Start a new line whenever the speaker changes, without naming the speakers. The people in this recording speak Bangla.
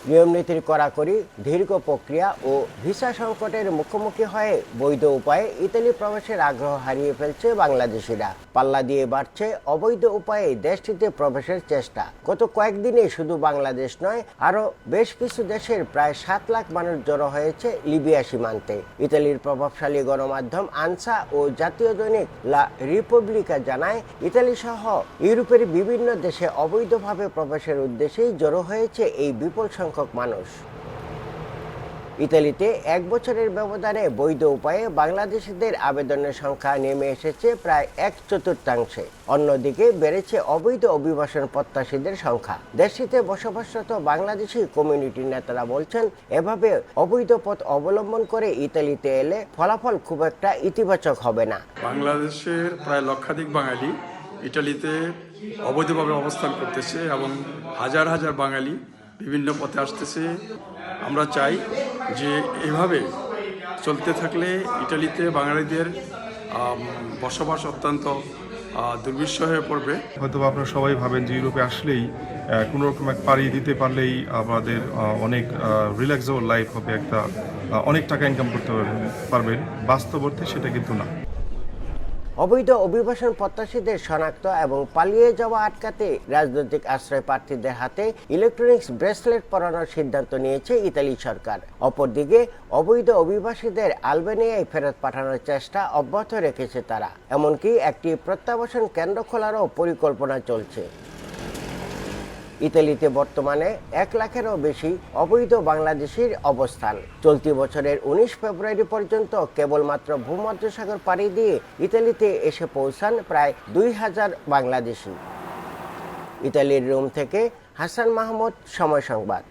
নিয়মনীতির কড়াকড়ি, দীর্ঘ প্রক্রিয়া ও ভিসা সংকটের মুখোমুখি হয়ে বৈধ উপায়ে ইতালি প্রবেশের আগ্রহ হারিয়ে ফেলছে বাংলাদেশিরা। পাল্লা দিয়ে বাড়ছে অবৈধ উপায়ে দেশটিতে প্রবেশের চেষ্টা। গত কয়েকদিনে শুধু বাংলাদেশ নয়, আরও বেশ কিছু দেশের প্রায় 7 লাখ মানুষ জড়ো হয়েছে লিবিয়া সীমান্তে। ইতালির প্রভাবশালী গণমাধ্যম আনসা ও জাতীয় দৈনিক লা রিপাবলিকা জানায়, ইতালি সহ ইউরোপের বিভিন্ন দেশে অবৈধভাবে প্রবেশের উদ্দেশ্যেই জড়ো হয়েছে এই বিপুল সংখ্যক মানুষ। ইতালিতে 1 বছরের ব্যবধানে বৈধ উপায়ে বাংলাদেশিদের আবেদনের সংখ্যা নেমে এসেছে প্রায় 1/4। অন্যদিকে বেড়েছে অবৈধ অভিবাসন প্রত্যাশীদের সংখ্যা। দেশটিতে বসবাসরত বাংলাদেশি কমিউনিটির নেতারা বলছেন, এভাবে অবৈধ পথ অবলম্বন করে ইতালিতে এলে ফলাফল খুব একটা ইতিবাচক হবে না।
বাংলাদেশের প্রায় লক্ষাধিক বাঙালি ইটালিতে অবৈধভাবে অবস্থান করতেছে এবং হাজার হাজার বাঙালি বিভিন্ন পথে আসতেছে। আমরা চাই যে এভাবে চলতে থাকলে ইটালিতে বাঙালিদের বসবাস অত্যন্ত দুর্বিষহ হয়ে পড়বে।
হয়তো আপনারা সবাই ভাবেন যে ইউরোপে আসলেই কোনো রকম এক পাড়ি দিতে পারলেই আমাদের অনেক রিল্যাক্সেবল লাইফ হবে, অনেক টাকা ইনকাম করতে পারবেন। বাস্তব অর্থে সেটা কিন্তু না।
অবৈধ অভিবাসন প্রত্যাশীদের শনাক্ত এবং পালিয়ে যাওয়া আটকাতে রাজনৈতিক আশ্রয় প্রার্থীদের হাতে ইলেকট্রনিক্স ব্রেসলেট পরানোর সিদ্ধান্ত নিয়েছে ইতালি সরকার। অপরদিকে অবৈধ অভিবাসীদের আলবেনিয়ায় ফেরত পাঠানোর চেষ্টা অব্যাহত রেখেছে তারা। এমনকি একটি প্রত্যাবাসন কেন্দ্র খোলারও পরিকল্পনা চলছে। ইতালিতে বর্তমানে 1 লাখেরও বেশি অবৈধ বাংলাদেশির অবস্থান। চলতি বছরের 19 ফেব্রুয়ারি পর্যন্ত কেবলমাত্র ভূমধ্যসাগর পাড়ি দিয়ে ইতালিতে এসে পৌঁছান প্রায় 2000 বাংলাদেশি। ইতালির রোম থেকে হাসান মাহমুদ, সময় সংবাদ।